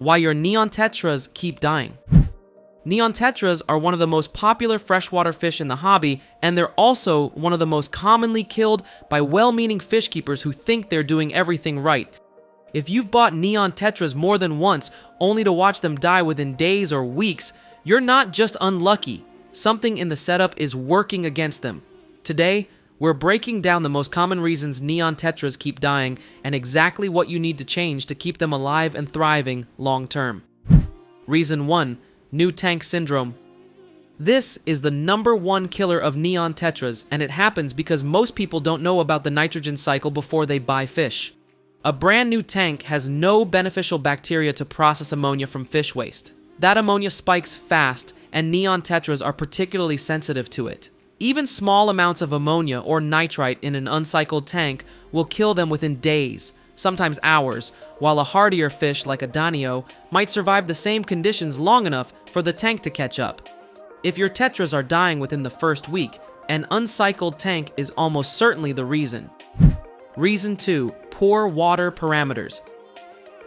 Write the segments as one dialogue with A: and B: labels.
A: Why your neon tetras keep dying. Neon tetras are one of the most popular freshwater fish in the hobby, and they're also one of the most commonly killed by well-meaning fish keepers who think they're doing everything right. If you've bought neon tetras more than once, only to watch them die within days or weeks, you're not just unlucky. Something in the setup is working against them. Today, we're breaking down the most common reasons neon tetras keep dying and exactly what you need to change to keep them alive and thriving long term. Reason 1. New tank syndrome. This is the #1 killer of neon tetras, and it happens because most people don't know about the nitrogen cycle before they buy fish. A brand new tank has no beneficial bacteria to process ammonia from fish waste. That ammonia spikes fast, and neon tetras are particularly sensitive to it. Even small amounts of ammonia or nitrite in an uncycled tank will kill them within days, sometimes hours, while a hardier fish like a danio might survive the same conditions long enough for the tank to catch up. If your tetras are dying within the first week, an uncycled tank is almost certainly the reason. Reason 2. Poor water parameters.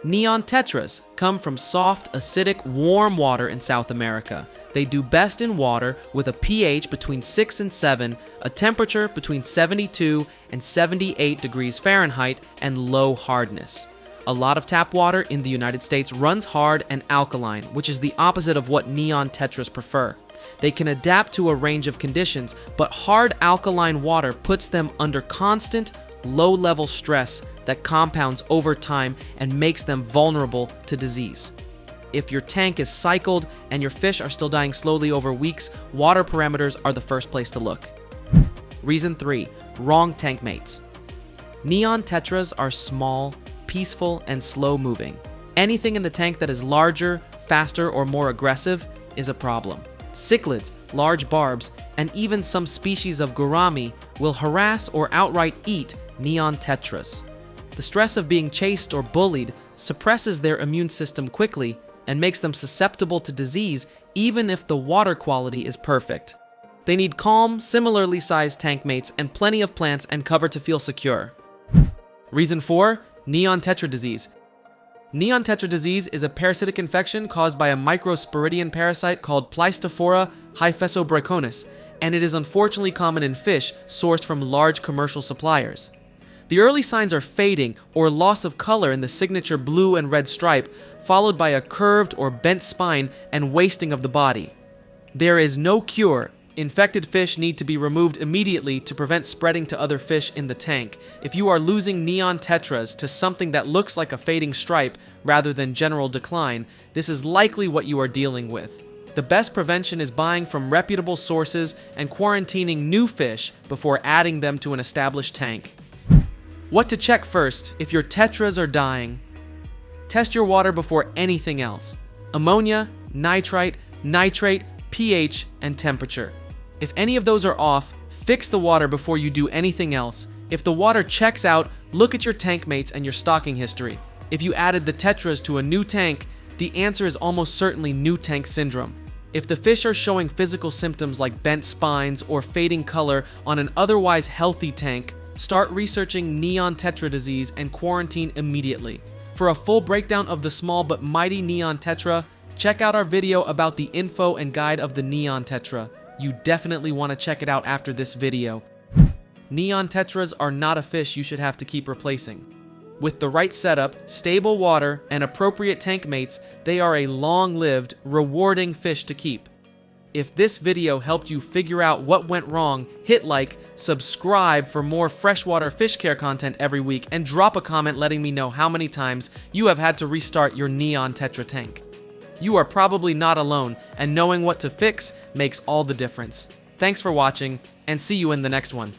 A: Neon tetras come from soft, acidic, warm water in South America. They do best in water with a pH between 6 and 7, a temperature between 72 and 78 degrees Fahrenheit, and low hardness. A lot of tap water in the United States runs hard and alkaline, which is the opposite of what neon tetras prefer. They can adapt to a range of conditions, but hard alkaline water puts them under constant, low-level stress that compounds over time and makes them vulnerable to disease. If your tank is cycled and your fish are still dying slowly over weeks, water parameters are the first place to look. Reason 3. Wrong tank mates. Neon tetras are small, peaceful, and slow-moving. Anything in the tank that is larger, faster, or more aggressive is a problem. Cichlids, large barbs, and even some species of gourami will harass or outright eat neon tetras. The stress of being chased or bullied suppresses their immune system quickly and makes them susceptible to disease even if the water quality is perfect. They need calm, similarly sized tank mates and plenty of plants and cover to feel secure. Reason 4. Neon tetra disease. Neon tetra disease is a parasitic infection caused by a microsporidian parasite called Pleistophora hyphesobrychonis, and it is unfortunately common in fish sourced from large commercial suppliers. The early signs are fading or loss of color in the signature blue and red stripe, followed by a curved or bent spine and wasting of the body. There is no cure. Infected fish need to be removed immediately to prevent spreading to other fish in the tank. If you are losing neon tetras to something that looks like a fading stripe rather than general decline, this is likely what you are dealing with. The best prevention is buying from reputable sources and quarantining new fish before adding them to an established tank. What to check first if your tetras are dying. Test your water before anything else. Ammonia, nitrite, nitrate, pH, and temperature. If any of those are off, fix the water before you do anything else. If the water checks out, look at your tank mates and your stocking history. If you added the tetras to a new tank, the answer is almost certainly new tank syndrome. If the fish are showing physical symptoms like bent spines or fading color on an otherwise healthy tank, start researching neon tetra disease and quarantine immediately. For a full breakdown of the small but mighty neon tetra, check out our video about the info and guide of the neon tetra. You definitely want to check it out after this video. Neon tetras are not a fish you should have to keep replacing. With the right setup, stable water, and appropriate tank mates, they are a long-lived, rewarding fish to keep. If this video helped you figure out what went wrong, hit like, subscribe for more freshwater fish care content every week, and drop a comment letting me know how many times you have had to restart your neon tetra tank. You are probably not alone, and knowing what to fix makes all the difference. Thanks for watching, and see you in the next one.